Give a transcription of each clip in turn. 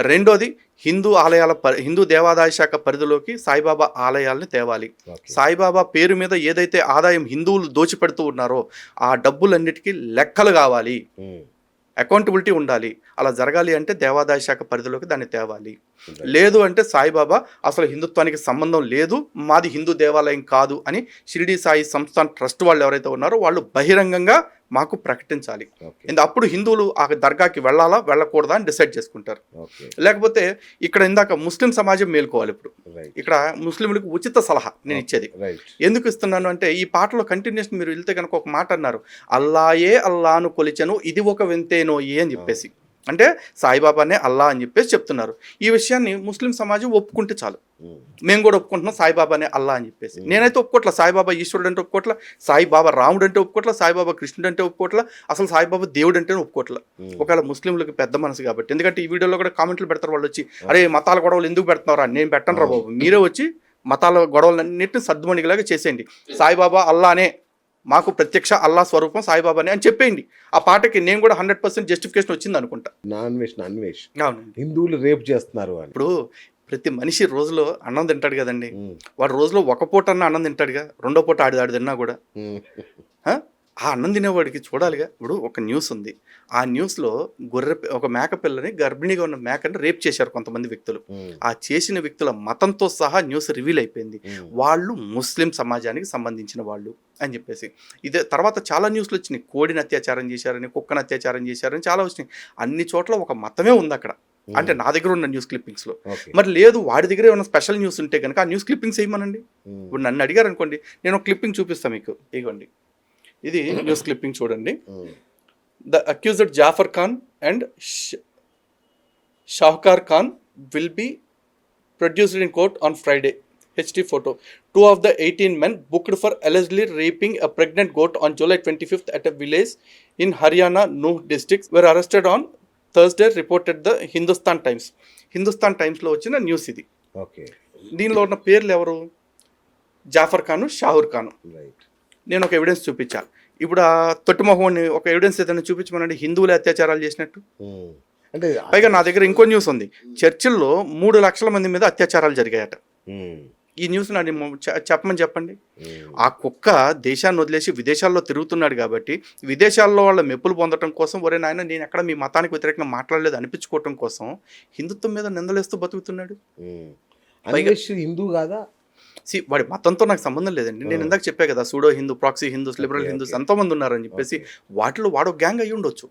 రెండోది హిందూ దేవాదాయ శాఖ పరిధిలోకి సాయిబాబా ఆలయాల్ని తేవాలి. ఓకే. సాయిబాబా పేరు మీద ఏదైతే ఆదాయం హిందువులు దోచిపెడుతూ ఉన్నారో ఆ డబ్బులన్నిటికీ లెక్కలు కావాలి, ఉమ్. అకౌంటబిలిటీ ఉండాలి. అలా జరగాలి అంటే దేవాదాయ శాఖ పరిధిలోకి దాన్ని తేవాలి. Right. లేదు అంటే సాయిబాబా అసలు హిందుత్వానికి సంబంధం లేదు, మాది హిందూ దేవాలయం కాదు అని షిరిడి సాయి సంస్థాన్ ట్రస్ట్ వాళ్ళు ఎవరైతే ఉన్నారో వాళ్ళు బహిరంగంగా మాకు ప్రకటించాలి. ఓకే. అప్పుడు హిందువులు ఆ దర్గాకి వెళ్ళాలా వెళ్ళకూడదా అని డిసైడ్ చేసుకుంటారు. ఓకే. లేకపోతే ఇక్కడ ఇందాక ముస్లిం సమాజం మేల్కోవాలి. ఇప్పుడు రైట్. ఇక్కడ ముస్లింలకు ఉచిత సలహా నేను ఇచ్చేది రైట్. ఎందుకు ఇస్తున్నాను అంటే, ఈ పాటలో కంటిన్యూషన్ మీరు వెళ్తే కనుక ఒక మాట అన్నారు, అల్లాయే అల్లాను కొలిచెను ఇది ఒక వింతేనోయే అని చెప్పేసి. అంటే సాయిబాబానే అల్లా అని చెప్పేసి చెప్తున్నారు. ఈ విషయాన్ని ముస్లిం సమాజం ఒప్పుకుంటే చాలు. ఉమ్. మేము కూడా ఒప్పుకుంటున్నాం సాయిబాబానే అల్లా అని చెప్పేసి. నేనైతే ఒప్పుకోట్లా సాయిబాబా ఈశ్వరుడు అంటే ఒప్పుకోట్లా, సాయిబాబా రాముడు అంటే ఒప్పుకోట్లా, సాయిబాబా కృష్ణుడు అంటే ఒప్పుకోట్లా, అసలు సాయిబాబా దేవుడు అంటే ఒప్పుకోట్లా. ఒకవేళ ముస్లింలకు పెద్ద మనసు కాబట్టి, ఎందుకంటే ఈ వీడియోలో కూడా కామెంట్లు పెడతారు వాళ్ళు వచ్చి, అరే మతాల గొడవలు ఎందుకు పెడుతున్నారా, నేను పెట్టను రా బాబు, మీరే వచ్చి మతాల గొడవలన్నింటినీ సర్దుమణిగలాగా చేసేయండి. సాయిబాబా అల్లానే, మాకు ప్రత్యక్ష అల్లా స్వరూపం సాయిబాబానే అని చెప్పేయండి. ఆ పాటకి నేను కూడా 100% జస్టిఫికేషన్ వచ్చింది అనుకుంటా. నాన్ వెజ్ అవునండి. హిందువులు రేపు చేస్తున్నారు అని. ఇప్పుడు ప్రతి మనిషి రోజులో అన్నం తింటాడు కదండి. ఉమ్. వాడు రోజులో ఒక పూట అన్న అన్నం తింటాడుగా, రెండో పూట ఆడు తిన్నా కూడా ఉమ్. ఆ అన్నం తినేవాడికి చూడాలిగా. ఇప్పుడు ఒక న్యూస్ ఉంది, ఆ న్యూస్లో ఒక మేక పిల్లని, గర్భిణిగా ఉన్న మేకని రేప్ చేశారు కొంతమంది వ్యక్తులు. ఉమ్. ఆ చేసిన వ్యక్తుల మతంతో సహా న్యూస్ రివీల్ అయిపోయింది. ఉమ్. వాళ్ళు ముస్లిం సమాజానికి సంబంధించిన వాళ్ళు అని చెప్పేసి. ఇదే తర్వాత చాలా న్యూస్లు వచ్చినాయి, కోడిని అత్యాచారం చేశారని, కుక్కను అత్యాచారం చేశారని చాలా వచ్చినాయి. అన్ని చోట్ల ఒక మతమే ఉంది అక్కడ. అంటే నా దగ్గర ఉన్న న్యూస్ క్లిప్పింగ్స్లో. ఓకే. మరి లేదు వాడి దగ్గర ఏమైనా స్పెషల్ న్యూస్ ఉంటే కనుక ఆ న్యూస్ క్లిప్పింగ్స్ వేయమనండి. ఉమ్. ఇప్పుడు నన్ను అడిగారు అనుకోండి, నేను ఒక క్లిప్పింగ్ చూపిస్తాను మీకు. ఇగోండి, ఇది న్యూస్ క్లిప్పింగ్ చూడండి. Um. The accused Jafar Khan and Shahkar Khan will be produced in court on Friday. HD photo. 2 of the 18 men booked for allegedly raping a pregnant goat on July 25th at a village in Haryana, Nuh district were arrested on Thursday, reported the Hindustan Times. Hindustan టైమ్స్లో వచ్చిన news ఇది. Okay. దీనిలో ఉన్న పేర్లు ఎవరు? Jafar Khan, షాహూర్ Khan. Right. నేను ఒక evidence చూపించాను. ఇప్పుడు ఆ తొట్టిమొహోని ఒక ఎవిడెన్స్ ఏదైనా చూపించమనండి చూపించమనండి అత్యాచారాలు చేసినట్టు. ఉమ్. అంటే పైగా నా దగ్గర ఇంకో న్యూస్ ఉంది, చర్చిల్లో 3 లక్షల మంది మీద అత్యాచారాలు జరిగాయట. ఉమ్. ఈ న్యూస్ నాది చెప్పండి. ఉమ్. ఆ కుక్క దేశాన్ని వదిలేసి విదేశాల్లో తిరుగుతున్నాడు కాబట్టి విదేశాల్లో వాళ్ళ మెప్పులు పొందడం కోసం, ఒరే నాయన నేను ఎక్కడ మీ మతానికి వ్యతిరేకంగా మాట్లాడలేదు అనిపించుకోవటం కోసం హిందుత్వం మీద నిందలేస్తూ బతుకుతున్నాడు. ఉమ్. అన్వేష్ హిందూ కాదా? వాడి మతంతో నాకు సంబంధం లేదండి. నేను ఇందాక చెప్పా కదా, pseudo Hindu, proxy Hindus, liberal Hindus ఎంతోమంది ఉన్నారని చెప్పేసి. వాటిలో వాడు గ్యాంగ్ అయ్యి ఉండొచ్చు.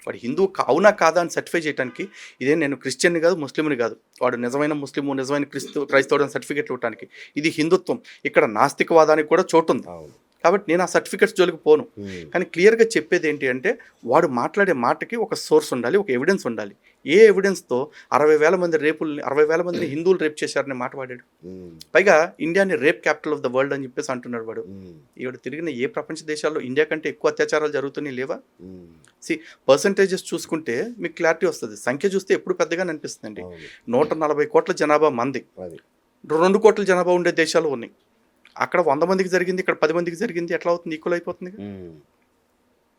వాడు హిందూ అవునా కాదా అని సర్టిఫై చేయడానికి, ఇదే నేను క్రిస్టియన్ని కాదు, ముస్లింని కాదు, వాడు నిజమైన ముస్లిము, నిజమైన క్రైస్తవుడు అని సర్టిఫికేట్ ఇవ్వడానికి. ఇది హిందుత్వం. ఇక్కడ నాస్తికవాదానికి కూడా చోటు ఉంది కాబట్టి నేను ఆ సర్టిఫికేట్స్ జోలికి పోను. కానీ క్లియర్గా చెప్పేది ఏంటి అంటే, వాడు మాట్లాడే మాటకి ఒక సోర్స్ ఉండాలి, ఒక ఎవిడెన్స్ ఉండాలి. ఏ ఎవిడెన్స్తో 60,000 మందిని హిందువులు రేప్ చేశారనే మాట వాడాడు. పైగా ఇండియాని rape capital of the world అని చెప్పేసి అంటున్నాడు వాడు. ఈవిడ తిరిగిన ఏ ప్రపంచ దేశాల్లో ఇండియా కంటే ఎక్కువ అత్యాచారాలు జరుగుతున్నాయి లేవా? పర్సంటేజెస్ చూసుకుంటే మీకు క్లారిటీ వస్తుంది. సంఖ్య చూస్తే ఎప్పుడు పెద్దగా అనిపిస్తుందండి. 140 కోట్ల జనాభా మంది, 2 కోట్ల జనాభా ఉండే దేశాలు ఉన్నాయి. అక్కడ 100 మందికి జరిగింది, ఇక్కడ 10 మందికి జరిగింది, ఎట్లా అవుతుంది? ఈక్వల్ అయిపోతుంది.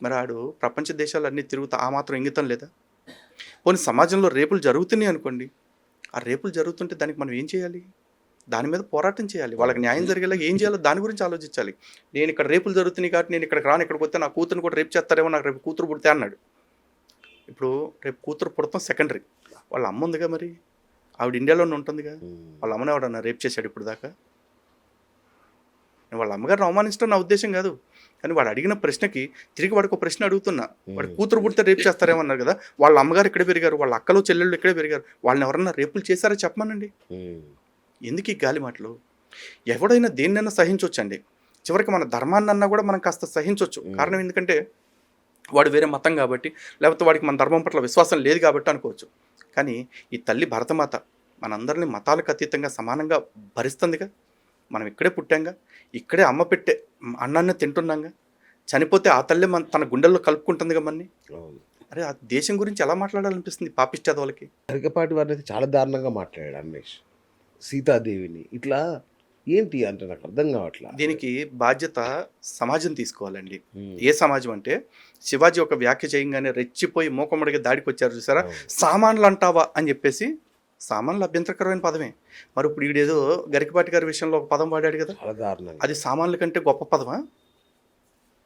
మరి ఆడు ప్రపంచ దేశాలు అన్నీ తిరుగుతా ఆ మాత్రం ఇంగితం లేదా? పోనీ సమాజంలో రేపులు జరుగుతున్నాయి అనుకోండి, ఆ రేపులు జరుగుతుంటే దానికి మనం ఏం చేయాలి? దాని మీద పోరాటం చేయాలి. వాళ్ళకి న్యాయం జరిగేలా ఏం చేయాలో దాని గురించి ఆలోచించాలి. నేను ఇక్కడ రేపులు జరుగుతున్నాయి కాబట్టి నేను ఇక్కడికి రాను, ఇక్కడికి వస్తే నా కూతురుని కూడా రేపు చేస్తారేమో, నాకు రేపు కూతురు పుడితే అన్నాడు. ఇప్పుడు రేపు కూతురు పుడతాం సెకండరీ, వాళ్ళ అమ్మ ఉందిగా, మరి ఆవిడ ఇండియాలోనే ఉంటుందిగా. వాళ్ళ అమ్మని ఎవడన్నా రేపు చేశాడు ఇప్పుడు దాకా? వాళ్ళ అమ్మగారిని అవమానించడం నా ఉద్దేశం కాదు, కానీ వాడు అడిగిన ప్రశ్నకి తిరిగి వాడికి ఒక ప్రశ్న అడుగుతున్నా. వాడి కూతురు పుడితే రేపు చేస్తారేమన్నారు కదా, వాళ్ళ అమ్మగారు ఇక్కడే పెరిగారు, వాళ్ళ అక్కలు చెల్లెళ్ళు ఇక్కడే పెరిగారు, వాళ్ళని ఎవరన్నా రేపులు చేశారో చెప్పమనండి. ఎందుకు ఈ గాలి మాటలు? ఎవడైనా దేన్నైనా సహించవచ్చండి. చివరికి మన ధర్మాన్నన్నా కూడా మనం కాస్త సహించవచ్చు. కారణం ఎందుకంటే వాడు వేరే మతం కాబట్టి, లేకపోతే వాడికి మన ధర్మం పట్ల విశ్వాసం లేదు కాబట్టి అనుకోవచ్చు. కానీ ఈ తల్లి భరతమాత మనందరినీ మతాలకు అతీతంగా సమానంగా భరిస్తుందిగా. మనం ఇక్కడే పుట్టాంగా, ఇక్కడే అమ్మ పెట్టే అన్నాన్ని తింటున్నాంగా. చనిపోతే ఆ తల్లి తన గుండెల్లో కలుపుకుంటుందిగా మనని. అరే ఆ దేశం గురించి ఎలా మాట్లాడాలనిపిస్తుంది పాపిష్టి వాళ్ళకి. అరికపాటి వారిని చాలా దారుణంగా మాట్లాడాడు అన్వేష్. సీతాదేవిని ఇట్లా ఏంటి అంటే నాకు అర్థం కావట్లా. దీనికి బాధ్యత సమాజం తీసుకోవాలండి. ఉమ్, ఏ సమాజం అంటే శివాజీ ఒక వ్యాఖ్య చేయంగానే రెచ్చిపోయి మూకమ్మడిగా దాడికి వచ్చారు చూసారా, అవును. సామాన్లు అంటావా అని చెప్పేసి. సామాన్లు అభ్యంతరకరమైన పదమే. మరి ఇప్పుడు ఈడేదో గరికపాటి గారి విషయంలో ఒక పదం వాడాడు కదా, చాలా దారుణంగా. అది సామాన్ల కంటే గొప్ప పదమా?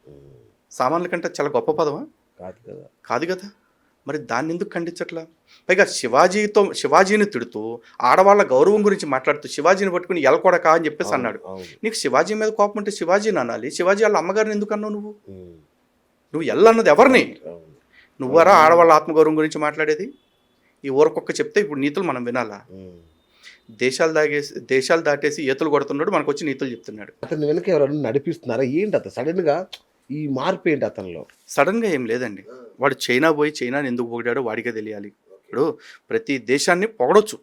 ఉమ్, సామాన్ల కంటే చాలా గొప్ప పదమా? కాదు కదా. కాదు కదా. మరి దాన్ని ఎందుకు ఖండించట్లా? పైగా శివాజీని తిడుతూ ఆడవాళ్ళ గౌరవం గురించి మాట్లాడుతూ శివాజీని పట్టుకుని ఎలకొడకా అని చెప్పేసి అన్నాడు. అవును. నీకు శివాజీ మీద కోపం ఉంటే శివాజీని అనాలి. శివాజీ వాళ్ళ అమ్మగారిని ఎందుకు అన్నావు నువ్వు? ఉమ్, నువ్వు ఎల్లన్నది ఎవరిని? అవును. నువ్వరా ఆడవాళ్ళ ఆత్మగౌరవం గురించి మాట్లాడేది? ఈ ఊరకొక్క చెప్తే ఇప్పుడు నీతులు మనం వినాలా? ఉమ్. దేశాలు దాటేసి ఈతలు కొడుతున్నాడు, మనకు వచ్చి నీతులు చెప్తున్నాడు. అతని వెనక ఎవరైనా నడిపిస్తున్నారా ఏంటి? అతను సడన్ గా ఈ మార్పు ఏంటి అతనిలో? సడన్గా ఏం లేదండి. వాడు చైనా పోయి చైనాని ఎందుకు పొగిడాడో వాడికే తెలియాలి. ఇప్పుడు ప్రతి దేశాన్ని పొగడొచ్చు,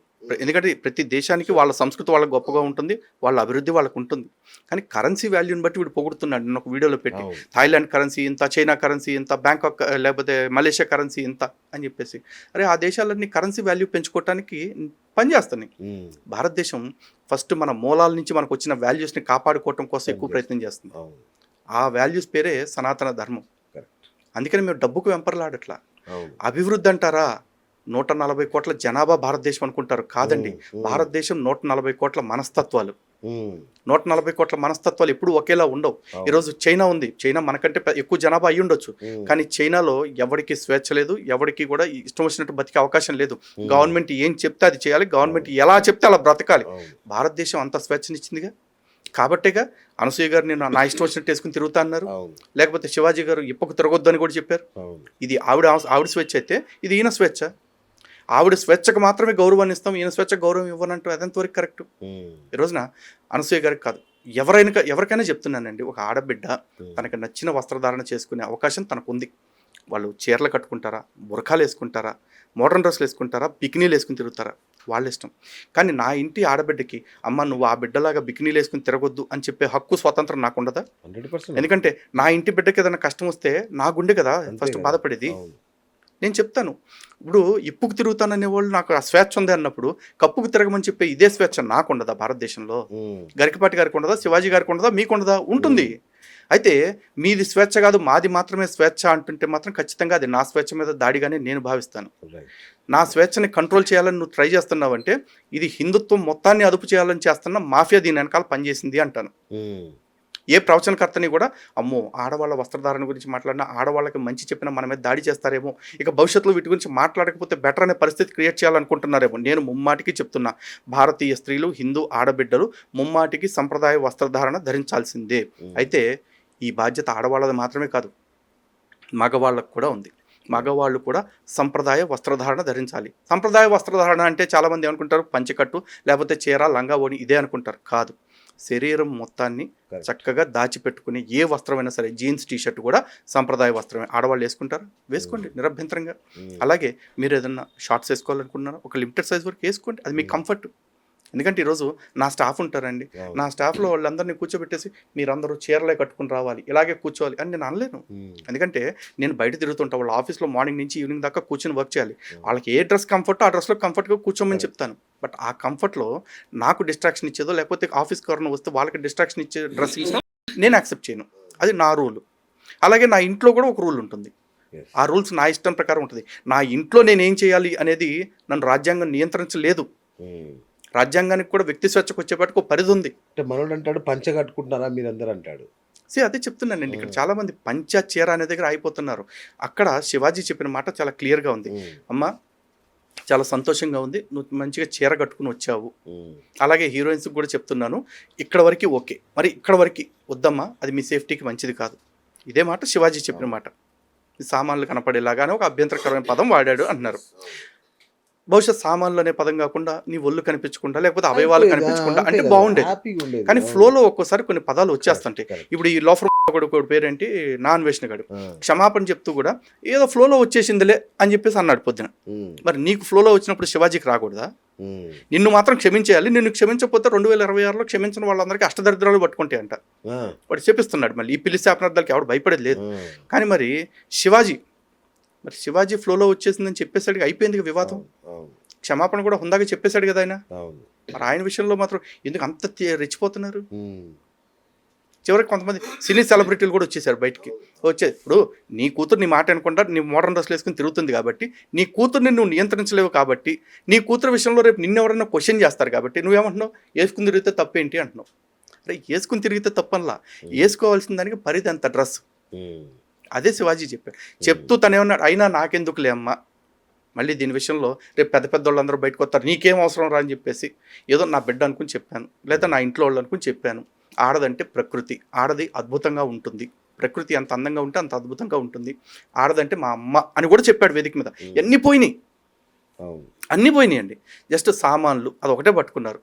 ఎందుకంటే ప్రతి దేశానికి వాళ్ళ సంస్కృతి వాళ్ళకి గొప్పగా ఉంటుంది, వాళ్ళ అభివృద్ధి వాళ్ళకు ఉంటుంది. కానీ కరెన్సీ వాల్యూని బట్టి వీడు పొగుడుతున్నాడు. నేను ఒక వీడియోలో పెట్టి అవును. థాయిలాండ్ కరెన్సీ ఇంత, చైనా కరెన్సీ ఇంత, బ్యాంకాక్ లేకపోతే మలేషియా కరెన్సీ ఇంత అని చెప్పేసి. అరే ఆ దేశాలన్నీ కరెన్సీ వాల్యూ పెంచుకోవటానికి పనిచేస్తున్నాయి. ఉమ్, భారతదేశం ఫస్ట్ మన మూలాల నుంచి మనకు వచ్చిన వాల్యూస్ని కాపాడుకోవటం కోసం ఎక్కువ ప్రయత్నం చేస్తుంది. అవును. ఆ వాల్యూస్ పేరే సనాతన ధర్మం. కరెక్ట్. అందుకని మేము డబ్బుకు వెంపర్లాడట్లా. అవును. అభివృద్ధి అంటారా? 140 కోట్ల జనాభా భారతదేశం అనుకుంటారు. కాదండి, భారతదేశం 140 కోట్ల మనస్తత్వాలు. ఉమ్, 140 కోట్ల మనస్తత్వాలు ఎప్పుడు ఒకేలా ఉండవు. అవును. ఈరోజు చైనా ఉంది, చైనా మనకంటే ఎక్కువ జనాభా అయి ఉండొచ్చు. ఉమ్, కానీ చైనాలో ఎవరికి స్వేచ్ఛ లేదు, ఎవరికి కూడా ఇష్టం వచ్చినట్టు బతికే అవకాశం లేదు. గవర్నమెంట్ ఏం చెప్తే అది చేయాలి, గవర్నమెంట్ ఎలా చెప్తే అలా బ్రతకాలి. అవును. భారతదేశం అంత స్వేచ్ఛనిచ్చిందిగా. కాబట్టేగా అనసూయ గారు నేను నా ఇష్టం వచ్చినట్టు వేసుకుని తిరుగుతా అన్నారు. అవును. లేకపోతే శివాజీ గారు ఇప్పకు తిరగొద్దు అని కూడా చెప్పారు. అవును. ఇది ఆవిడ స్వేచ్ఛ అయితే ఇది ఈయన స్వేచ్ఛ. ఆవిడ స్వేచ్ఛకు మాత్రమే గౌరవాన్ని ఇస్తాం, ఈయన స్వేచ్ఛకు గౌరవం ఇవ్వనంటూ అదంతవరకు కరెక్ట్. ఉమ్, ఈ రోజున అనసూయ గారికి కాదు, ఎవరికైనా చెప్తున్నానండి, ఒక ఆడబిడ్డ తనకు నచ్చిన వస్త్రధారణ చేసుకునే అవకాశం తనకు ఉంది. వాళ్ళు చీరలు కట్టుకుంటారా, బురఖాలు వేసుకుంటారా, మోడర్న్ డ్రెస్లు వేసుకుంటారా, బికినీలు వేసుకుని తిరుగుతారా, వాళ్ళ ఇష్టం. కానీ నా ఇంటి ఆడబిడ్డకి అమ్మ నువ్వు ఆ బిడ్డలాగా బికినీలు వేసుకుని తిరగొద్దు అని చెప్పే హక్కు స్వాతంత్రం నాకు ఉండదా? 100%. ఎందుకంటే నా ఇంటి బిడ్డకి ఏదైనా కష్టం వస్తే నా గుండె కదా ఫస్ట్ బాధపడేది. అవును. నేను చెప్తాను. ఇప్పుడు ఇప్పుకు తిరుగుతాననే వాళ్ళు నాకు ఆ స్వేచ్ఛ ఉంది అన్నప్పుడు కప్పుకు తిరగమని చెప్పే ఇదే స్వేచ్ఛ నాకు ఉండదా భారతదేశంలో? ఉమ్, గరికపాటి గారికి ఉండదా, శివాజీ గారికి ఉండదా, మీకు ఉండదా? ఉంటుంది. అయితే మీది స్వేచ్ఛ కాదు మాది మాత్రమే స్వేచ్ఛ అంటుంటే మాత్రం ఖచ్చితంగా అది నా స్వేచ్ఛ మీద దాడిగానే నేను భావిస్తాను. రైట్. నా స్వేచ్ఛని కంట్రోల్ చేయాలని నువ్వు ట్రై చేస్తున్నావంటే ఇది హిందుత్వం మొత్తాన్ని అదుపు చేయాలని చేస్తున్న మాఫియా దీని వెనకాల పనిచేసింది అంటాను. ఉమ్, ఏ ప్రవచనకర్తని కూడా అమ్మో ఆడవాళ్ళ వస్త్రధారణ గురించి మాట్లాడినా, ఆడవాళ్ళకి మంచి చెప్పినా మన మీద దాడి చేస్తారేమో, ఇక భవిష్యత్తులో వీటి గురించి మాట్లాడకపోతే బెటర్ అనే పరిస్థితి క్రియేట్ చేయాలనుకుంటున్నారేమో. నేను ముమ్మాటికి చెప్తున్నా, భారతీయ స్త్రీలు, హిందూ ఆడబిడ్డలు ముమ్మాటికి సంప్రదాయ వస్త్రధారణ ధరించాల్సిందే. అయితే ఈ బాధ్యత ఆడవాళ్ళది మాత్రమే కాదు, మగవాళ్ళకు కూడా ఉంది. మగవాళ్ళు కూడా సంప్రదాయ వస్త్రధారణ ధరించాలి. సంప్రదాయ వస్త్రధారణ అంటే చాలామంది ఏమనుకుంటారు, పంచెకట్టు లేకపోతే చీర, లంగా, ఓణి ఇదే అనుకుంటారు. కాదు, శరీరం మొత్తాన్ని చక్కగా దాచిపెట్టుకునే ఏ వస్త్రమైనా సరే, జీన్స్, టీషర్ట్ కూడా సంప్రదాయ వస్త్రమే. ఆడవాళ్ళు వేసుకుంటారు, వేసుకోండి నిరభ్యంతరంగా. అలాగే మీరు ఏదన్నా షార్ట్స్ వేసుకోవాలనుకున్నారా, ఒక లిమిటెడ్ సైజ్ వరకు వేసుకోండి, అది మీకు కంఫర్ట్. ఎందుకంటే ఈరోజు నా స్టాఫ్ ఉంటారండి, నా స్టాఫ్లో వాళ్ళందరినీ కూర్చోబెట్టేసి మీరందరూ చీరలే కట్టుకుని రావాలి, ఇలాగే కూర్చోవాలి అని నేను అనలేను. ఎందుకంటే నేను బయట తిరుగుతుంటా, వాళ్ళ ఆఫీస్లో మార్నింగ్ నుంచి ఈవినింగ్ దాకా కూర్చొని వర్క్ చేయాలి. వాళ్ళకి ఏ డ్రెస్ కంఫర్ట్ ఆ డ్రెస్లో కంఫర్ట్గా కూర్చోమని చెప్తాను. బట్ ఆ కంఫర్ట్లో నాకు డిస్ట్రాక్షన్ ఇచ్చేదో లేకపోతే ఆఫీస్కి ఎవరైనా వస్తే వాళ్ళకి డిస్ట్రాక్షన్ ఇచ్చే డ్రెస్ ఇచ్చినా నేను యాక్సెప్ట్ చేయను. అది నా రూల్. అలాగే నా ఇంట్లో కూడా ఒక రూల్ ఉంటుంది. ఆ రూల్స్ నా ఇష్టం ప్రకారం ఉంటుంది. నా ఇంట్లో నేను ఏం చేయాలి అనేది నన్ను రాజ్యాంగం నియంత్రించలేదు. రాజ్యాంగానికి కూడా వ్యక్తి స్వేచ్ఛకు వచ్చేపాటికి ఒక పరిధి ఉంది. అంటే మనోడు అంటాడు పంచ కట్టుకుంటున్నారా మీరందరూ అంటాడు. అదే చెప్తున్నానండి, ఇక్కడ చాలా మంది పంచ చీర అనే దగ్గర అయిపోతున్నారు. అక్కడ శివాజీ చెప్పిన మాట చాలా క్లియర్గా ఉంది. అమ్మ చాలా సంతోషంగా ఉంది, నువ్వు మంచిగా చీర కట్టుకుని వచ్చావు. అలాగే హీరోయిన్స్కి కూడా చెప్తున్నాను, ఇక్కడ వరకు ఓకే, మరి ఇక్కడ వరకు వద్దమ్మా, అది మీ సేఫ్టీకి మంచిది కాదు. ఇదే మాట శివాజీ చెప్పిన మాట. సామాన్లు కనపడేలాగానే ఒక అభ్యంతరకరమైన పదం వాడాడు అన్నారు. బహుశా సామాన్లు అనే పదం కాకుండా నీ ఒళ్ళు కనిపించకుండా లేకపోతే అవయవాలు కనిపించకుండా అంటే బాగుండేది. కానీ ఫ్లోలో ఒక్కోసారి కొన్ని పదాలు వచ్చేస్తుంటాయి. ఇప్పుడు ఈ లోఫర్ కొడుకు పేరేంటి, నాన్ వేసిన గడు క్షమాపణ చెప్తూ కూడా ఏదో ఫ్లోలో వచ్చేసిందిలే అని చెప్పేసి అన్నాడు పొద్దున. మరి నీకు ఫ్లోలో వచ్చినప్పుడు శివాజీకి రాకూడదా? నిన్ను మాత్రం క్షమించేయాలి, నిన్ను క్షమించకపోతే 2026లో క్షమించిన వాళ్ళందరికీ అష్టదరిద్రాలు పట్టుకుంటాయి అంట. వాడు చెప్పిస్తున్నాడు. మళ్ళీ ఈ పిల్లి శాపనార్థాలకి ఎవడు భయపడేది లేదు. కానీ మరి శివాజీ ఫ్లోలో వచ్చేసిందని చెప్పేసరికి అయిపోయింది వివాదం. క్షమాపణ కూడా హుందాగా చెప్పేశాడు కదా ఆయన. అవును. మరి ఆయన విషయంలో మాత్రం ఎందుకు అంత రెచ్చిపోతున్నారు? ఉమ్. చివరికి కొంతమంది సినీ సెలబ్రిటీలు కూడా వచ్చేసారు బయటికి. ఇప్పుడు నీ కూతురు నీ మాట అనుకుంటా నీ మోడర్న్ డ్రెస్లు వేసుకుని తిరుగుతుంది కాబట్టి, నీ కూతుర్ని నువ్వు నియంత్రించలేవు కాబట్టి, నీ కూతురు విషయంలో రేపు నిన్నెవరన్నా క్వశ్చన్ చేస్తారు కాబట్టి నువ్వేమంటున్నావు? వేసుకుని తిరిగితే తప్పేంటి అంటున్నావు. అరే వేసుకుని తిరిగితే తప్పనలా, వేసుకోవాల్సిన దానికి పరిధి అంత డ్రెస్. ఉమ్. అదే శివాజీ చెప్పాడు. చెప్తూ తనేమన్నాడు, అయినా నాకెందుకులే అమ్మ, మళ్ళీ దీని విషయంలో రేపు పెద్ద పెద్ద వాళ్ళందరూ బయటకు వస్తారు, నీకేం అవసరం రా అని చెప్పేసి ఏదో నా బిడ్డ అనుకుని చెప్పాను, లేదా నా ఇంట్లో వాళ్ళు అనుకుని చెప్పాను. ఆడదంటే ప్రకృతి, ఆడది అద్భుతంగా ఉంటుంది, ప్రకృతి అంత అందంగా ఉంటే అంత అద్భుతంగా ఉంటుంది, ఆడదంటే మా అమ్మ అని కూడా చెప్పాడు వేదిక మీద. అన్నీ పోయినాయి, అవును. అన్నీ పోయినాయి అండి. జస్ట్ సామాన్లు అదొకటే పట్టుకున్నారు.